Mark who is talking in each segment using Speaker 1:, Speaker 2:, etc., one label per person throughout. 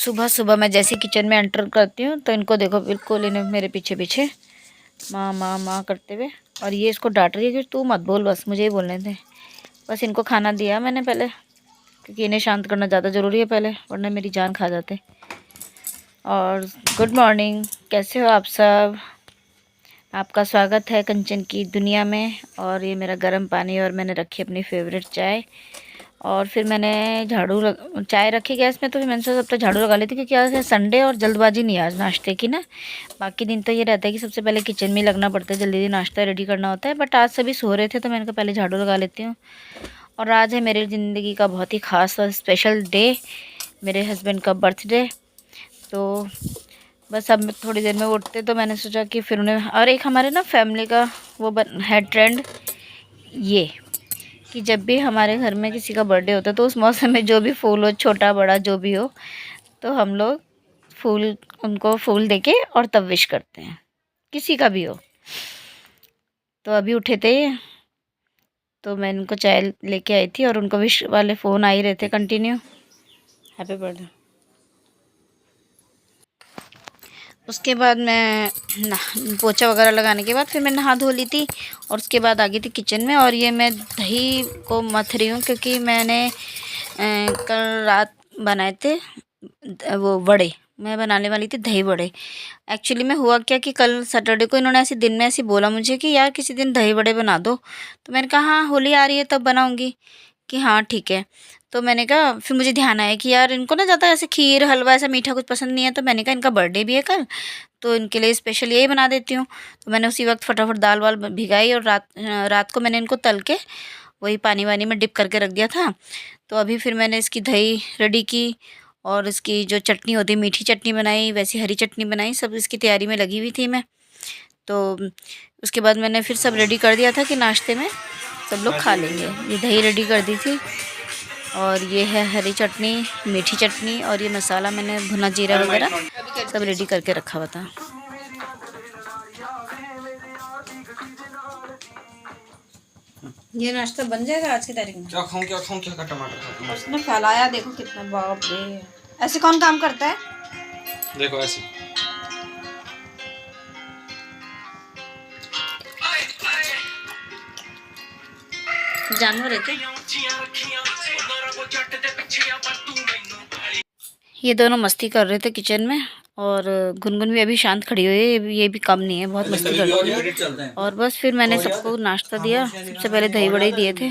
Speaker 1: सुबह सुबह मैं जैसे किचन में एंटर करती हूँ तो इनको देखो, बिल्कुल इन्हें मेरे पीछे पीछे माँ माँ माँ करते हुए। और ये इसको डांट रही है कि तू मत बोल, बस मुझे ही बोलने दे। बस इनको खाना दिया मैंने पहले, क्योंकि इन्हें शांत करना ज़्यादा ज़रूरी है पहले, वरना मेरी जान खा जाते। और गुड मॉर्निंग, कैसे हो आप सब? आपका स्वागत है कंचन की दुनिया में। और ये मेरा गर्म पानी, और मैंने रखी अपनी फेवरेट चाय। और फिर मैंने चाय रखी गैस में, तो फिर मैंने सोचा तब तक झाड़ू लगा लेती, क्योंकि आज है संडे और जल्दबाजी नहीं आज नाश्ते की ना। बाकी दिन तो ये रहता है कि सबसे पहले किचन में लगना पड़ता है, जल्दी नाश्ता रेडी करना होता है। बट आज सभी सो रहे थे तो मैंने कहा पहले झाड़ू लगा लेती हूँ। और आज है मेरी ज़िंदगी का बहुत ही ख़ास और स्पेशल डे, मेरे हस्बैंड का बर्थडे। तो बस अब थोड़ी देर में उठते तो मैंने सोचा कि फिर उन्हें, और एक हमारे ना फैमिली का वो है ट्रेंड ये, कि जब भी हमारे घर में किसी का बर्थडे होता है तो उस मौसम में जो भी फूल हो, छोटा बड़ा जो भी हो, तो हम लोग उनको फूल देके और तब विश करते हैं, किसी का भी हो। तो अभी उठे थे तो मैं इनको चाय लेके आई थी और उनको विश वाले फ़ोन आ ही रहे थे कंटिन्यू, हैप्पी बर्थडे। उसके बाद मैं पोछा वगैरह लगाने के बाद फिर मैं नहा धो ली थी, और उसके बाद आ गई थी किचन में। और ये मैं दही को मथ रही हूँ, क्योंकि मैंने कल रात बनाए थे वो बड़े, मैं बनाने वाली थी दही बड़े। एक्चुअली में हुआ क्या कि कल सैटरडे को इन्होंने ऐसे दिन में ऐसे बोला मुझे कि यार किसी दिन दही बड़े बना दो। तो मैंने कहा हाँ, होली आ रही है तब बनाऊँगी, कि हाँ ठीक है। तो मैंने कहा, फिर मुझे ध्यान आया कि यार इनको ना ज़्यादा ऐसे खीर हलवा ऐसा मीठा कुछ पसंद नहीं है। तो मैंने कहा इनका बर्थडे भी है कल, तो इनके लिए स्पेशल यही बना देती हूँ। तो मैंने उसी वक्त फटाफट दाल वाल भिगाई, और रात को मैंने इनको तल के वही पानी वानी में डिप करके रख दिया था। तो अभी फिर मैंने इसकी दही रेडी की, और इसकी जो चटनी होती है, मीठी चटनी बनाई, वैसी हरी चटनी बनाई, सब इसकी तैयारी में लगी हुई थी मैं। तो उसके बाद मैंने फिर सब रेडी कर दिया था कि नाश्ते में सब लोग खा लेंगे। ये दही रेडी कर दी थी, और ये है हरी चटनी, मीठी चटनी, और ये मसाला मैंने भुना जीरा वगैरह सब रेडी करके रखा हुआ था। ये नाश्ता बन जाएगा आज की तारीख में।
Speaker 2: क्या खाऊं क्या टमाटर खाऊं।
Speaker 1: उसने फैलाया देखो कितना, बाप रे, ऐसे कौन काम करता है?
Speaker 2: देखो ऐसे
Speaker 1: जानवर है क्या? ये दोनों मस्ती कर रहे थे किचन में, और गुनगुन भी अभी शांत खड़ी हुई है, ये भी कम नहीं है, बहुत मस्ती करती है। और बस फिर मैंने सबको नाश्ता दिया, सबसे पहले दही बड़े दिए थे,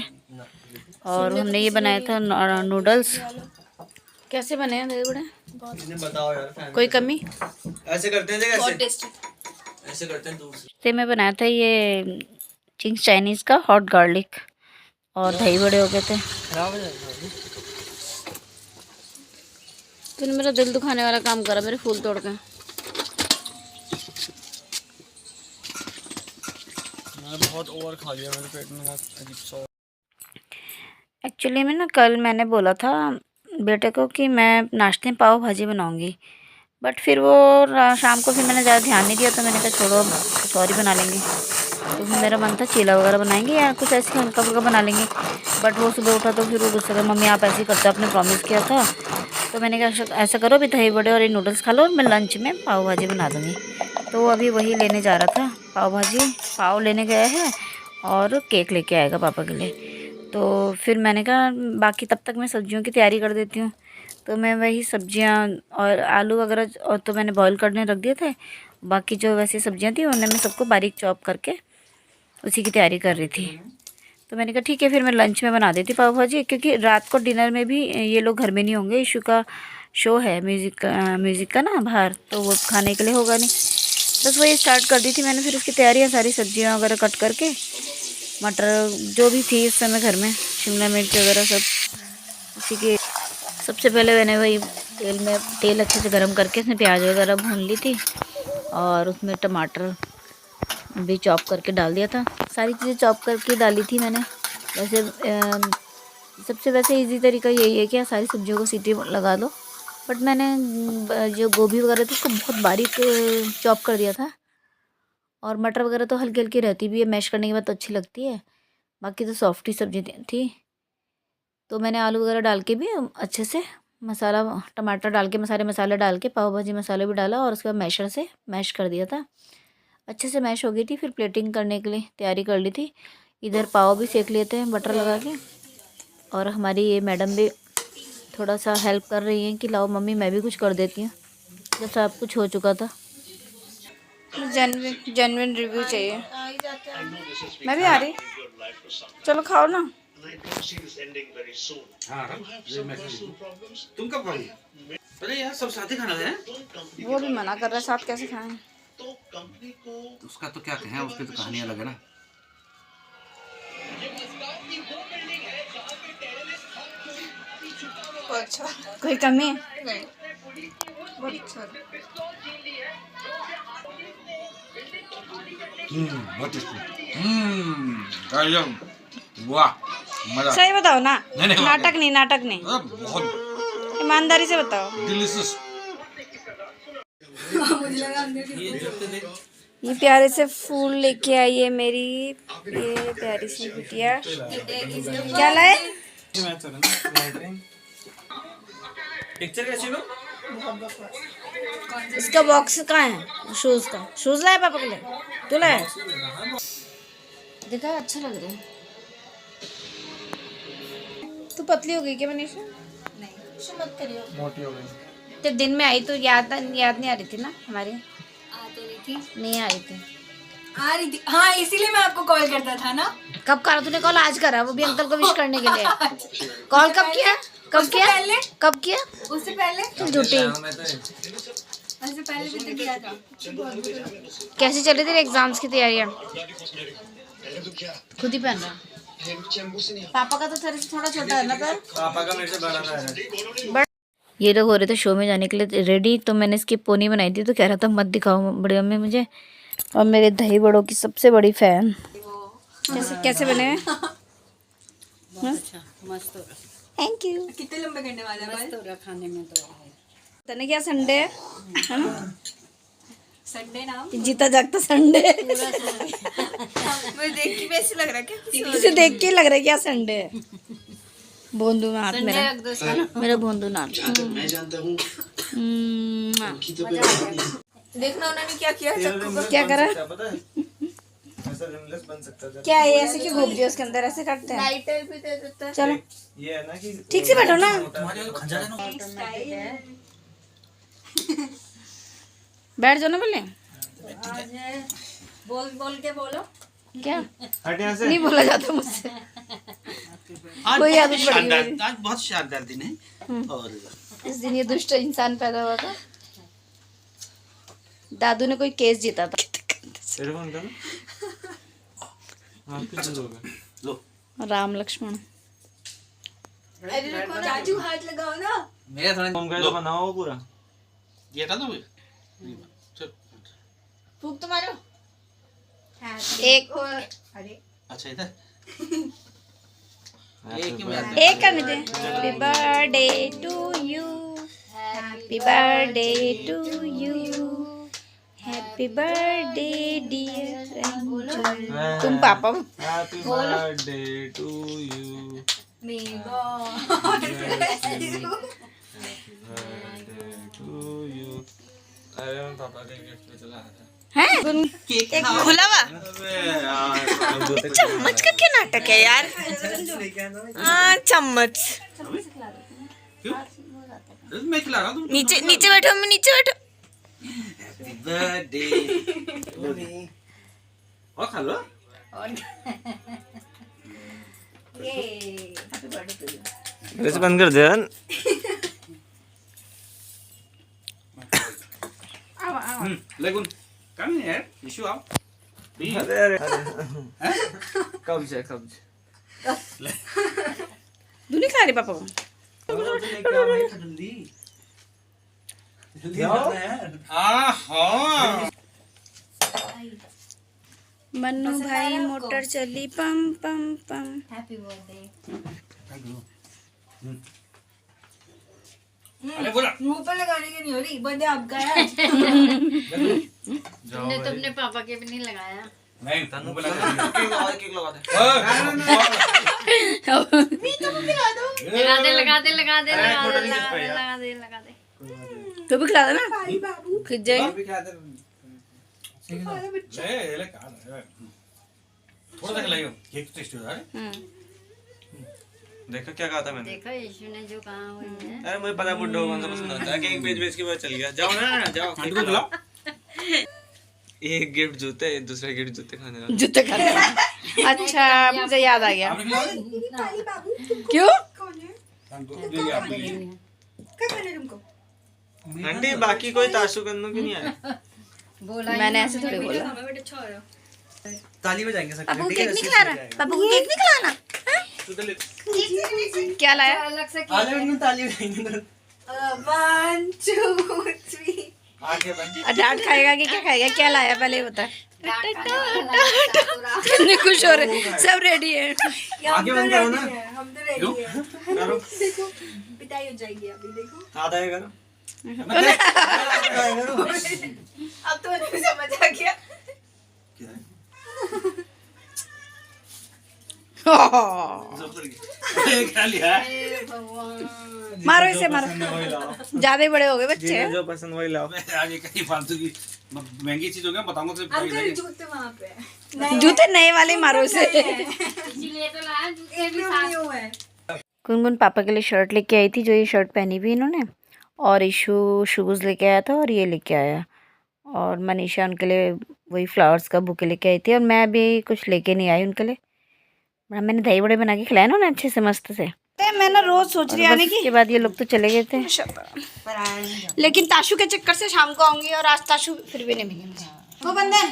Speaker 1: और हमने ये बनाया था नूडल्स। कैसे बने हैं दही बड़े?
Speaker 2: बताओ यार,
Speaker 1: कोई कमी?
Speaker 2: ऐसे करते हैं, देख ऐसे ऐसे करते हैं दूर से।
Speaker 1: मैं बनाया था ये चिंग्स चाइनीज़ का हॉट गार्लिक, और दही बड़े हो गए थे।
Speaker 2: खराब हो जाएगा।
Speaker 1: तूने मेरा दिल दुखाने वाला काम करा, मेरे फूल तोड़ के।
Speaker 2: मैं बहुत ओवर खा लिया, मेरे पेट में बहुत अजीब सा।
Speaker 1: एक्चुअली में ना कल मैंने बोला था बेटे को कि मैं नाश्ते में पाव भाजी बनाऊंगी, बट फिर वो शाम को फिर मैंने ज़्यादा ध्यान नहीं दिया, तो मैंने कहा छोड़ो कुछ और ही बना लेंगे। तो फिर मेरा मन था चीला वगैरह बनाएंगे या कुछ ऐसे हल्का फुल्का बना लेंगे। बट वो सुबह उठा तो फिर वो गुस्सा कर, मम्मी आप ऐसे ही करते, आपने प्रॉमिस किया था। तो मैंने कहा ऐसा करो, अभी दही बड़े और ये नूडल्स खा लो, और मैं लंच में पाव भाजी बना दूँगी। तो वो अभी वही लेने जा रहा था, पाव भाजी, पाव लेने गया है, और केक लेके आएगा पापा के लिए। तो फिर मैंने कहा बाकी तब तक मैं सब्जियों की तैयारी कर देती हूँ। तो मैं वही सब्जियाँ और आलू वगैरह और तो मैंने बॉईल करने रख दिए थे। बाकी जो वैसी सब्जियाँ थी उन्हें मैं सबको बारीक चॉप करके उसी की तैयारी कर रही थी। तो मैंने कहा ठीक है, फिर मैं लंच में बना देती पाव भाजी, क्योंकि रात को डिनर में भी ये लोग घर में नहीं होंगे, इशू का शो है म्यूज़िक का ना बाहर, तो वो खाने के लिए होगा नहीं। बस वही स्टार्ट कर दी थी मैंने, फिर उसकी तैयारियाँ सारी सब्जियाँ वगैरह कट करके, मटर जो भी थी इस समय घर में, शिमला मिर्च वगैरह सब उसी के। सबसे पहले मैंने वही तेल अच्छे से गर्म करके उसमें प्याज वगैरह भून ली थी, और उसमें टमाटर भी चॉप करके डाल दिया था। सारी चीज़ें चॉप करके डाली थी मैंने। वैसे सबसे वैसे इजी तरीका यही है कि सारी सब्जियों को सीटी लगा दो, बट मैंने जो गोभी वगैरह थी उसको बहुत बारीक चॉप कर दिया था। और मटर वगैरह तो हल्की हल्की रहती भी है, मैश करने के बाद तो अच्छी लगती है, बाकी तो सॉफ्ट ही सब्जी थी। तो मैंने आलू वगैरह डाल के भी अच्छे से मसाला टमाटर डाल के सारे मसाले डाल के पाव भाजी मसाला भी डाला और उसके बाद मैशर से मैश कर दिया था। अच्छे से मैश हो गई थी। फिर प्लेटिंग करने के लिए तैयारी कर ली थी। इधर पाव भी सेक लेते हैं बटर लगा के। और हमारी ये मैडम भी थोड़ा सा हेल्प कर रही हैं कि लाओ मम्मी मैं भी कुछ कर देती हूँ, जब सब कुछ हो चुका था। जेन्युइन रिव्यू चाहिए। मैं भी आ रही, चलो खाओ ना।
Speaker 2: तुम कब खाओगी? अरे यार सब साथ ही खाना है।
Speaker 1: वो भी मना कर रहा है, साथ कैसे खाएं?
Speaker 2: उसका तो क्या कहें, उसकी तो कहानी अलग है ना।
Speaker 1: अच्छा, कोई कमी है? बहुत अच्छा।
Speaker 2: बहुत टेस्टी। वाह मजा।
Speaker 1: सही बताओ ना।
Speaker 2: नहीं,
Speaker 1: नाटक नहीं, नाटक नहीं,
Speaker 2: बहुत
Speaker 1: ईमानदारी से बताओ।
Speaker 2: डिलीशियस।
Speaker 1: ये प्यारे से फूल लेके आई है मेरी ये प्यारी सी बिटिया। क्या लाए?
Speaker 2: पिक्चर कैसी लो?
Speaker 1: इसका बॉक्स कहाँ है? शूज का। शूज लाए पापा के लिए? तू लाए? देखा, अच्छा लग रहा है। तू पतली हो गई क्या मनीषा? नहीं, मत करियो, मोटी हो गई। तो दिन में आई तो याद नहीं आ रही थी ना हमारी?
Speaker 3: आ तो रही थी,
Speaker 1: नहीं आ रही थी।
Speaker 3: आ रही थी हाँ, इसीलिए मैं आपको कॉल करता था ना।
Speaker 1: कब करा तूने कॉल? आज करा, वो भी अंकल को विश करने के लिए। कॉल कब किया? कब किया?
Speaker 3: पहले?
Speaker 1: कब किया?
Speaker 3: उससे पहले
Speaker 1: झूठी।
Speaker 3: उससे पहले भी तो किया था।
Speaker 1: कैसी चल रही थी एग्जाम्स की तैयारियां? खुद ही पहन रहा। पापा का तो तेरे से थोड़ा छोटा है ना पर?
Speaker 2: पापा का मेरे से बड़ा है।
Speaker 1: ये लोग हो रहे थे शो में जाने के लिए रेडी, तो मैंने इसकी पोनी बनाई थी तो कह रहा था मत दिखाओ बड़ी मम्मी मुझे। और मेरे दही बड़ों की सबसे बड़ी फैन। कैसे कैसे बने हैं?
Speaker 4: अच्छा मस्त हो रहा,
Speaker 1: थैंक यू।
Speaker 3: कितने लंबे करने वाला है?
Speaker 4: मस्त हो रहा खाने में तो।
Speaker 1: तने क्या संडे है ना?
Speaker 3: संडे नाम
Speaker 1: जीता जागता संडे।
Speaker 3: मुझे देख के वैसे लग रहा है क्या?
Speaker 1: इसे देख के लग रहा है क्या संडे है। बोंदू में हाथ मेरा,
Speaker 4: रख दो इसका ना।
Speaker 1: मेरा बोंदू ना।
Speaker 5: मैं जानता हूँ
Speaker 3: देखना उन्होंने क्या किया चक्कू को।
Speaker 1: क्या करा?
Speaker 2: पता है ऐसा रिमलेस बन सकता है।
Speaker 1: क्या है ऐसे क्यों घूम रही है उसके अंदर? ऐसे काटते हैं।
Speaker 3: लाइटर भी दे देता है।
Speaker 1: चलो
Speaker 2: ये है ना कि
Speaker 1: ठीक से बैठो ना।
Speaker 2: तुम्हारे खंजर है ना।
Speaker 1: बैठ जाओ ना पहले।
Speaker 3: बोल बोल के बोलो।
Speaker 1: क्या
Speaker 2: हट यहाँ से।
Speaker 1: नहीं बोला जाता मुझसे। कोई आदत पड़ गई मेरी।
Speaker 2: आज बहुत शानदार दिन है। और
Speaker 1: इस दिन ये दुष्ट इंसान पैदा हुआ था। दादू ने कोई केस जीता था।
Speaker 2: तेरे कौन था? हाँ किस दिन होगा? लो
Speaker 1: राम लक्ष्मण।
Speaker 3: अरे रुको चाचू, हाथ लगाओ ना।
Speaker 2: मेरा थोड़ा तुम कैसे बनाओ पूरा ये था ना। चल
Speaker 3: फूक तो मारो।
Speaker 1: एक
Speaker 3: अरे
Speaker 2: अच्छा इधर
Speaker 1: एक करने दे। Happy birthday to you, happy birthday to you, happy birthday dear Anju. तुम पापा।
Speaker 2: Happy birthday to you,
Speaker 3: may
Speaker 2: birthday to you. अरे मैं पापा के गिफ्ट पे चला था।
Speaker 1: हैं?
Speaker 3: एक खुला हुआ
Speaker 1: चम्मच का क्या नाटक है यार?
Speaker 3: चम्मच।
Speaker 2: मैं खिला रहा हूँ।
Speaker 3: नीचे नीचे बैठो, मैं नीचे बैठो।
Speaker 2: हैप्पी बर्थडे और खा लो। वैसे बंद कर दे। लेकिन कम नहीं है इशू। आप अरे अरे कब्ज है कब्ज।
Speaker 1: दूनी खा रहे पापा को।
Speaker 2: जल्दी
Speaker 1: मन्नू भाई मोटर चली पम पम पम।
Speaker 3: Happy birthday.
Speaker 2: अरे बोला
Speaker 3: मुंह पे लगाने की नहीं हो रही, बर्थडे आपका है।
Speaker 4: तुमने तो अपने पापा के भी नहीं लगाया।
Speaker 2: नहीं तनु बोला केक लगा दे।
Speaker 3: मैं तो मुंह पे लगा दूं।
Speaker 4: लगा दे लगा दे लगा दे लगा दे लगा दे लगा दे लगा दे।
Speaker 1: तू भी खिला देना,
Speaker 3: भाई बाबू
Speaker 1: खिंच जाएगी।
Speaker 2: थोड़ा सा खिलाइयो, केक टेस्ट हो रहा है।
Speaker 5: देखो क्या कहा था मैंने।
Speaker 4: देखो यीशु ने जो कहा हुई है।
Speaker 5: अरे मुझे पता है बुड्ढो को कौन सा पसंद आता है। केक बेच बेच के बाद चल गया। जाओ ना जाओ।
Speaker 2: आंटी को खिलाओ।
Speaker 5: एक गिफ्ट जूते, दूसरा गिफ्ट जूते खाने वाला।
Speaker 1: जूते खाने वाला। अच्छा मुझे याद आ गया।
Speaker 2: आपने खिलाया?
Speaker 3: भाई बाबू
Speaker 1: क्यों?
Speaker 3: कौन है?
Speaker 2: हमको दे दिया आपने लिए।
Speaker 3: कब मैंने तुमको
Speaker 5: आंटी बाकी कोई ताशु करने क्यों नहीं आया?
Speaker 4: बोला ही
Speaker 1: मैंने
Speaker 4: ना,
Speaker 1: ऐसे थोड़ी बोला।
Speaker 3: बेटा अच्छा हो रहा
Speaker 5: ताली बजाएंगे सब।
Speaker 1: पापू केक नहीं खिलाना, पापू को केक नहीं खिलाना। क्या लाया?
Speaker 4: अलग से
Speaker 5: आले उनको ताली बजाएंगे।
Speaker 3: 1 2 3
Speaker 5: आगे बंद।
Speaker 1: डांट खाएगा कि क्या खाएगा? क्या लाया पहले ये बता।
Speaker 4: पूरा
Speaker 1: कितने खुश हो रहे, सब रेडी है।
Speaker 5: आगे बंद करो ना।
Speaker 3: हम तो रेडी हैं
Speaker 5: करो।
Speaker 3: देखो पिटाई हो जाएगी अभी देखो
Speaker 5: आधा ये करो।
Speaker 3: अब तो नहीं समझ आ गया
Speaker 2: खा लिया।
Speaker 4: भगवान।
Speaker 1: मारो इसे, मारो।
Speaker 5: वही लाओ।
Speaker 1: ज्यादा ही बड़े हो गए बच्चे।
Speaker 5: जिन्हें जो पसंद वही लाओ।
Speaker 2: आज ये कहीं फालतू की महंगी चीज हो गया, बताऊंगा तो
Speaker 3: अंकल जूते वहाँ पे नहीं
Speaker 1: जूते नए वाले मारो इसे।
Speaker 4: इसीलिए तो लाया जूते भी साथ।
Speaker 3: न्यू है
Speaker 1: गुनगुन पापा के लिए शर्ट लेके आई थी, जो ये शर्ट पहनी हुई इन्होंने, और इशू शूज़ लेके आया था, और ये लेके आया, और मनीषा उनके लिए वही फ्लावर्स का बुके लेके आई थी, और मैं भी कुछ लेके नहीं आई उनके लिए। मैंने दही बड़े बना के खिलाए ना उन्हें अच्छे से मस्त से। मैं ना रोज सोच रही आने की। के बाद ये लोग तो चले गए थे, लेकिन ताशु के चक्कर से शाम को आऊंगी, और आज ताशु फिर भी नहीं मिले मुझे। वो बंदा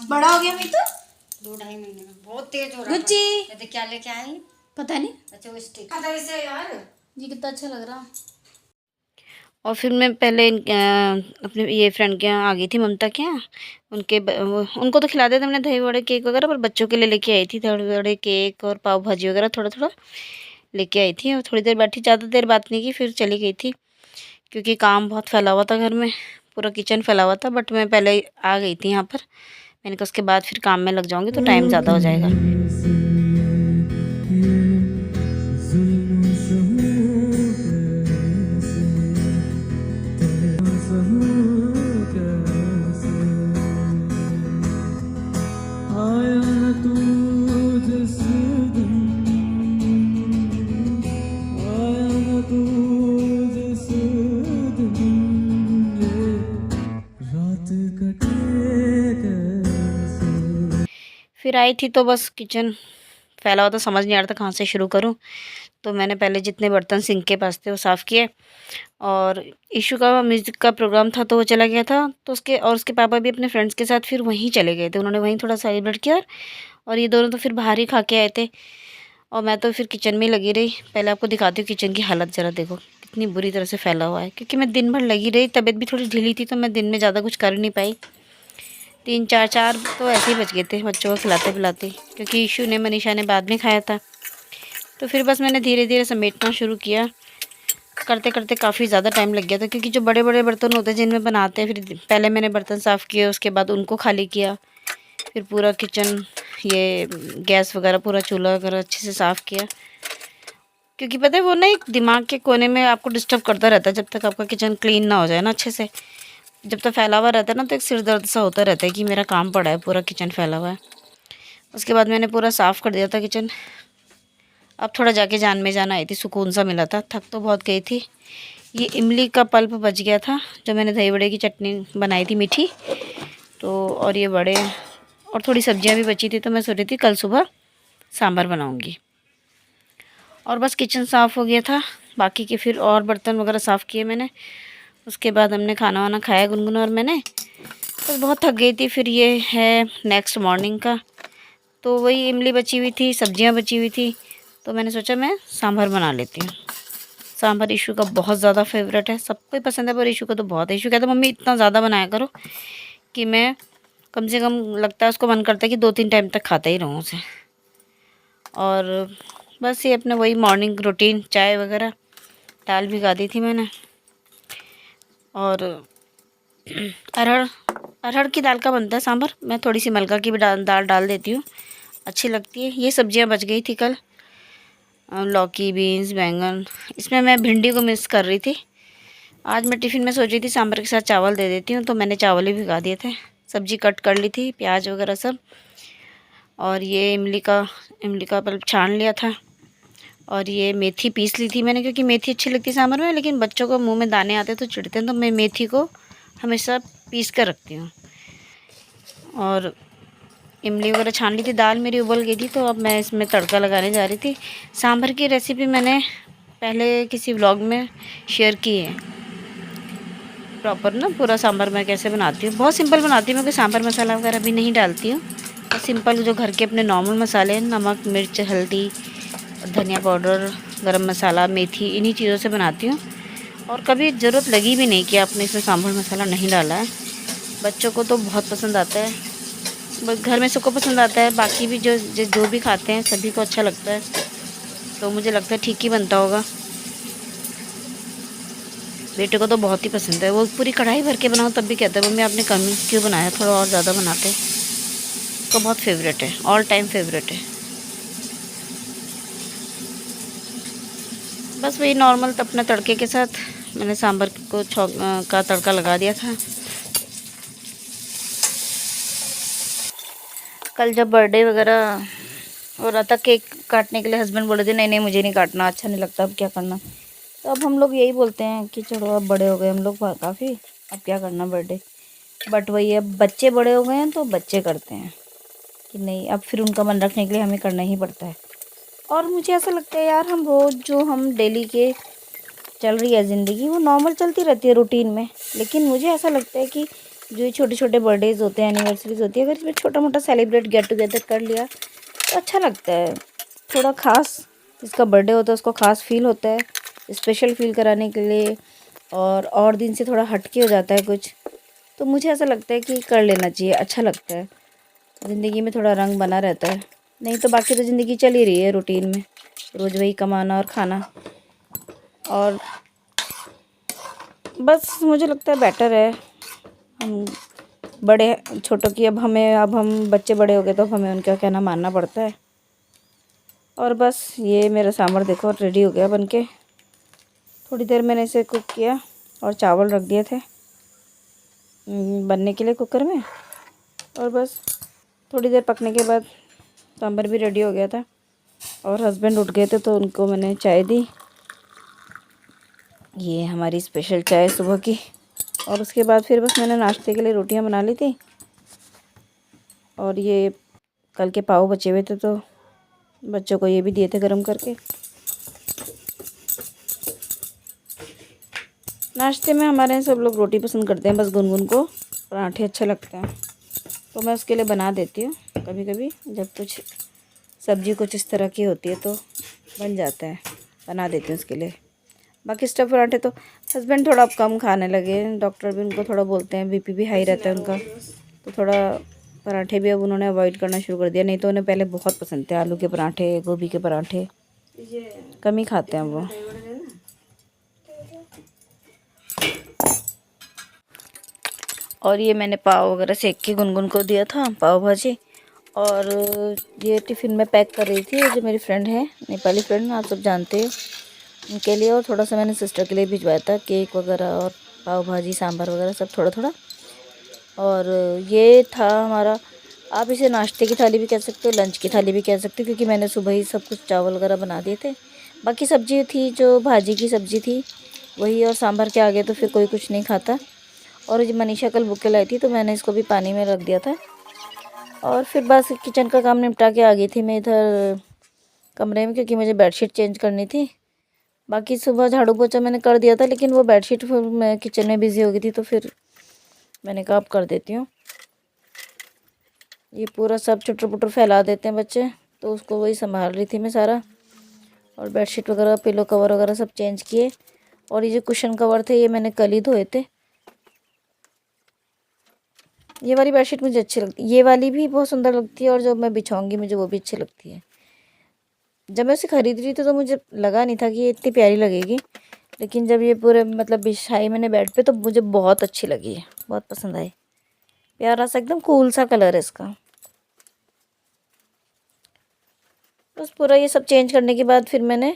Speaker 1: बड़ा हो गया भाई तो
Speaker 4: 2-2.5 महीने में बहुत तेज हो रहा है।
Speaker 1: गुच्ची
Speaker 4: ये देख क्या लेके आए।
Speaker 1: पता नहीं।
Speaker 4: अच्छा वो स्टिक।
Speaker 3: इसे यार
Speaker 1: ये कितना अच्छा लग रहा। और फिर मैं पहले अपने ये फ्रेंड के यहाँ आ गई थी, ममता के यहाँ। उनको तो खिला देते मैंने दही बड़े केक वगैरह, पर बच्चों के लिए लेके आई थी दही बड़े केक और पाव भाजी वगैरह थोड़ा थोड़ा लेके आई थी। और थोड़ी देर बैठी, ज़्यादा देर बात नहीं की, फिर चली गई थी, क्योंकि काम बहुत फैला हुआ था घर में, पूरा किचन फैला हुआ था। बट मैं पहले आ गई थी यहाँ पर, मैंने कहा उसके बाद फिर काम में लग जाऊँगी तो टाइम ज़्यादा हो जाएगा। फिर आई थी तो बस किचन फैला हुआ था, समझ नहीं आ रहा था कहाँ से शुरू करूँ। तो मैंने पहले जितने बर्तन सिंक के पास थे वो साफ़ किए, और इशू का म्यूज़िक का प्रोग्राम था तो वो चला गया था, तो उसके पापा भी अपने फ्रेंड्स के साथ फिर वहीं चले गए थे, उन्होंने वहीं थोड़ा सेलिब्रेट किया, और ये दोनों तो फिर बाहर ही खा के आए थे, और मैं तो फिर किचन में ही लगी रही। पहले आपको दिखाती हूँ किचन की हालत, ज़रा देखो कितनी बुरी तरह से फैला हुआ है, क्योंकि मैं दिन भर लगी रही, तबीयत भी थोड़ी ढीली थी, तो मैं दिन में ज़्यादा कुछ कर नहीं पाई। 3-4 तो ऐसे ही बच गए थे बच्चों को खिलाते पिलाते, क्योंकि इशू ने मनीषा ने बाद में खाया था। तो फिर बस मैंने धीरे धीरे समेटना शुरू किया, करते करते काफ़ी ज़्यादा टाइम लग गया था, क्योंकि जो बड़े बड़े बर्तन होते हैं जिनमें बनाते हैं, फिर पहले मैंने बर्तन साफ़ किए, उसके बाद उनको खाली किया, फिर पूरा किचन, ये गैस वगैरह, पूरा चूल्हा वगैरह अच्छे से साफ़ किया, क्योंकि पता है वो ना एक दिमाग के कोने में आपको डिस्टर्ब करता रहता है, जब तक आपका किचन क्लीन ना हो जाए ना अच्छे से। जब तक फैला हुआ रहता है ना, तो एक सिर दर्द सा होता रहता है कि मेरा काम पड़ा है, पूरा किचन फैला हुआ है। उसके बाद मैंने पूरा साफ़ कर दिया था किचन। अब थोड़ा जाके जान में जान आई थी, सुकून सा मिला था, थक तो बहुत गई थी। ये इमली का पल्प बच गया था, जो मैंने दही बड़े की चटनी बनाई थी मीठी, तो और ये बड़े और थोड़ी सब्जियां भी बची थी, तो मैं सोच रही थी कल सुबह सांभर बनाऊंगी। और बस किचन साफ़ हो गया था, बाकी के फिर और बर्तन वगैरह साफ़ किए मैंने। उसके बाद हमने खाना वाना खाया गुनगुन और मैंने, बस बहुत थक गई थी। फिर ये है नेक्स्ट मॉर्निंग का, तो वही इमली बची हुई थी, सब्जियां बची हुई थी, तो मैंने सोचा मैं सांभर बना लेती हूँ। सांभर इशू का बहुत ज़्यादा फेवरेट है, सबको ही पसंद है, पर इशू का तो बहुत है। इशू कहता है मम्मी इतना ज़्यादा बनाया करो कि मैं कम से कम, लगता है उसको मन करता है कि 2-3 टाइम तक खाता ही रहूँ उसे। और बस ये अपने वही मॉर्निंग रूटीन, चाय वगैरह, दाल भिगा दी थी मैंने, और अरहर की दाल का बनता है सांभर। मैं थोड़ी सी मलका की भी दाल डाल देती हूँ, अच्छी लगती है। ये सब्जियां बच गई थी कल, लौकी, बीन्स, बैंगन। इसमें मैं भिंडी को मिक्स कर रही थी। आज मैं टिफ़िन में सोच रही थी सांभर के साथ चावल दे देती हूँ, तो मैंने चावल ही भिगा दिए थे। सब्ज़ी कट कर ली थी, प्याज वगैरह सब। और ये इमली का पल्प छान लिया था। और ये मेथी पीस ली थी मैंने, क्योंकि मेथी अच्छी लगती है सांभर में, लेकिन बच्चों को मुंह में दाने आते तो चिढ़ते हैं, तो मैं मेथी को हमेशा पीस कर रखती हूँ। और इमली वगैरह छान ली थी। दाल मेरी उबल गई थी, तो अब मैं इसमें तड़का लगाने जा रही थी। सांभर की रेसिपी मैंने पहले किसी व्लॉग में शेयर की है, प्रॉपर ना पूरा सांभर मैं कैसे बनाती हूँ। बहुत सिंपल बनाती हूँ मैं, कोई सांभर मसाला वगैरह भी नहीं डालती हूँ। और सिंपल जो घर के अपने नॉर्मल मसाले, नमक, मिर्च, हल्दी, धनिया पाउडर, गरम मसाला, मेथी, इन्हीं चीज़ों से बनाती हूँ। और कभी ज़रूरत लगी भी नहीं कि आपने इसमें सांभर मसाला नहीं डाला है। बच्चों को तो बहुत पसंद आता है, बस घर में सबको पसंद आता है। बाकी भी जो भी खाते हैं सभी को अच्छा लगता है, तो मुझे लगता है ठीक ही बनता होगा। बेटे को तो बहुत ही पसंद है, वो पूरी कढ़ाई भर के बनाओ तब भी कहता है मम्मी आपने कम क्यों बनाया, थोड़ा और ज़्यादा बनाते। उसका बहुत फेवरेट है, ऑल टाइम फेवरेट है। बस वही नॉर्मल अपने तड़के के साथ मैंने सांभर को का तड़का लगा दिया था। कल जब बर्थडे वगैरह हो रहा था, केक काटने के लिए हस्बैंड बोले थे नहीं नहीं मुझे नहीं काटना, अच्छा नहीं लगता, अब क्या करना। तो अब हम लोग यही बोलते हैं कि चलो अब बड़े हो गए हम लोग काफ़ी, अब क्या करना बर्थडे। बट वही अब बच्चे बड़े हो गए हैं तो बच्चे करते हैं कि नहीं, अब फिर उनका मन रखने के लिए हमें करना ही पड़ता है। और मुझे ऐसा लगता है यार, हम रोज़ जो हम डेली के चल रही है ज़िंदगी, वो नॉर्मल चलती रहती है रूटीन में, लेकिन मुझे ऐसा लगता है कि जो ये छोटे छोटे बर्थडेज़ होते हैं, एनिवर्सरीज़ होती है, अगर इसमें छोटा मोटा सेलिब्रेट गेट टुगेदर कर लिया तो अच्छा लगता है। थोड़ा ख़ास, जिसका बर्थडे होता है उसको ख़ास फील होता है, स्पेशल फील कराने के लिए, और दिन से थोड़ा हटके हो जाता है कुछ। तो मुझे ऐसा लगता है कि कर लेना चाहिए, अच्छा लगता है, ज़िंदगी में थोड़ा रंग बना रहता है। नहीं तो बाकी तो ज़िंदगी चल ही रही है रूटीन में, रोज़ वही कमाना और खाना। और बस मुझे लगता है बेटर है, हम बड़े छोटों की अब हम बच्चे बड़े हो गए तो अब हमें उनका कहना मानना पड़ता है। और बस ये मेरा सांभर देखो रेडी हो गया बनके। थोड़ी देर मैंने इसे कुक किया और चावल रख दिए थे बनने के लिए कुकर में, और बस थोड़ी देर पकने के बाद सांभर भी रेडी हो गया था। और हस्बैंड उठ गए थे तो उनको मैंने चाय दी, ये हमारी स्पेशल चाय सुबह की। और उसके बाद फिर बस मैंने नाश्ते के लिए रोटियां बना ली थी, और ये कल के पाव बचे हुए थे तो बच्चों को ये भी दिए थे गरम करके। नाश्ते में हमारे यहाँ सब लोग रोटी पसंद करते हैं, बस गुनगुन को पराठे अच्छे लगते हैं, तो मैं उसके लिए बना देती हूँ कभी कभी, जब कुछ सब्ज़ी कुछ इस तरह की होती है तो बन जाता है, बना देती हूँ उसके लिए। बाकी स्टफ़ पराठे तो हस्बैंड थोड़ा अब कम खाने लगे, डॉक्टर भी उनको थोड़ा बोलते हैं, बीपी भी हाई रहता है उनका, तो थोड़ा पराठे भी अब उन्होंने अवॉइड करना शुरू कर दिया। नहीं तो उन्हें पहले बहुत पसंद थे आलू के पराठे, गोभी के पराठे, कम ही खाते हैं वो। और ये मैंने पाव वगैरह सेक के गुनगुन को दिया था, पाव भाजी। और ये टिफ़िन में पैक कर रही थी, जो मेरी फ्रेंड है, नेपाली फ्रेंड, आप सब जानते हो, उनके लिए। और थोड़ा सा मैंने सिस्टर के लिए भिजवाया था, केक वगैरह और पाव भाजी, सांभर वगैरह सब थोड़ा थोड़ा। और ये था हमारा, आप इसे नाश्ते की थाली भी कह सकते हो, लंच की थाली भी कह सकते हो, क्योंकि मैंने सुबह ही सब कुछ चावल वगैरह बना दिए थे। बाकी सब्ज़ी थी, जो भाजी की सब्ज़ी थी वही, और सांभर के आगे तो फिर कोई कुछ नहीं खाता। और ये मनीषा कल बुके लाई थी तो मैंने इसको भी पानी में रख दिया था। और फिर बस किचन का काम निपटा के आ गई थी मैं इधर कमरे में, क्योंकि मुझे बेडशीट चेंज करनी थी। बाकी सुबह झाड़ू पोछा मैंने कर दिया था, लेकिन वो बेडशीट फिर मैं किचन में बिज़ी हो गई थी, तो फिर मैंने कहा अब कर देती हूँ। ये पूरा सब चुटर पुटर फैला देते हैं बच्चे, तो उसको वही संभाल रही थी मैं सारा। और बेडशीट वगैरह, पिलो कवर वगैरह सब चेंज किए। और ये जो कुशन कवर थे ये मैंने कल ही धोए थे। ये वाली बेडशीट मुझे अच्छी लगती है, ये वाली भी बहुत सुंदर लगती है, और जब मैं बिछाऊंगी मुझे वो भी अच्छी लगती है। जब मैं उसे खरीद रही थी तो मुझे लगा नहीं था कि ये इतनी प्यारी लगेगी, लेकिन जब ये पूरे मतलब बिछाई मैंने बेड पे तो मुझे बहुत अच्छी लगी है, बहुत पसंद आई। प्यारा सा एकदम कूल सा कलर है इसका। बस पूरा ये सब चेंज करने के बाद फिर मैंने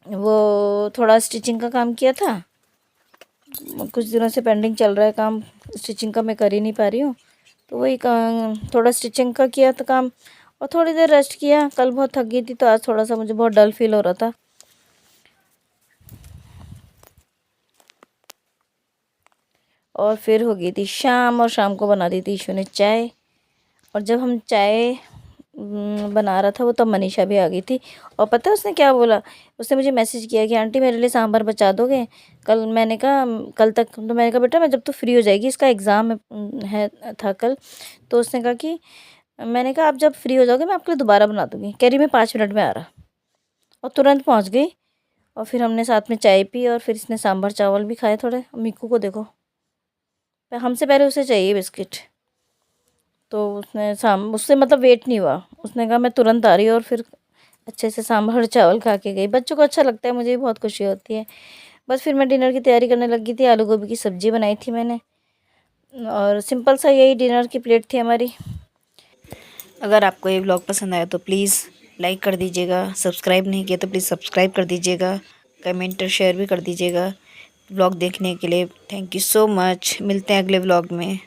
Speaker 1: वो थोड़ा स्टिचिंग का काम किया था। कुछ दिनों से पेंडिंग चल रहा है काम स्टिचिंग का, मैं कर ही नहीं पा रही हूँ। तो वही थोड़ा स्टिचिंग का किया था काम और थोड़ी देर रेस्ट किया। कल बहुत थक गई थी तो आज थोड़ा सा मुझे बहुत डल फील हो रहा था। और फिर हो गई थी शाम और शाम को बना दी थी ईशू ने चाय। और जब हम चाय बना रहा था वो तब मनीषा भी आ गई थी। और पता है उसने क्या बोला, उसने मुझे मैसेज किया कि आंटी मेरे लिए सांभर बचा दोगे कल। मैंने कहा कल तक, तो मैंने कहा बेटा मैं जब तू फ्री हो जाएगी, इसका एग्ज़ाम है था कल। तो उसने कहा कि मैंने कहा आप जब फ्री हो जाओगे मैं आपके लिए दोबारा बना दूँगी। कह रही मैं 5 मिनट में आ रहा, और तुरंत पहुँच गई। और फिर हमने साथ में चाय पी और फिर इसने सांभर चावल भी खाए थोड़े। मीकू को देखो, हमसे पहले उसे चाहिए बिस्किट, तो उससे मतलब वेट नहीं हुआ। उसने कहा मैं तुरंत आ रही हूँ और फिर अच्छे से सांभर चावल खा के गई। बच्चों को अच्छा लगता है, मुझे भी बहुत खुशी होती है। बस फिर मैं डिनर की तैयारी करने लगी थी। आलू गोभी की सब्ज़ी बनाई थी मैंने और सिंपल सा यही डिनर की प्लेट थी हमारी। अगर आपको ये व्लॉग पसंद आया तो प्लीज़ लाइक कर दीजिएगा, सब्सक्राइब नहीं किया तो प्लीज़ सब्सक्राइब कर दीजिएगा, कमेंट और शेयर भी कर दीजिएगा। व्लॉग देखने के लिए थैंक यू सो मच। मिलते हैं अगले व्लॉग में।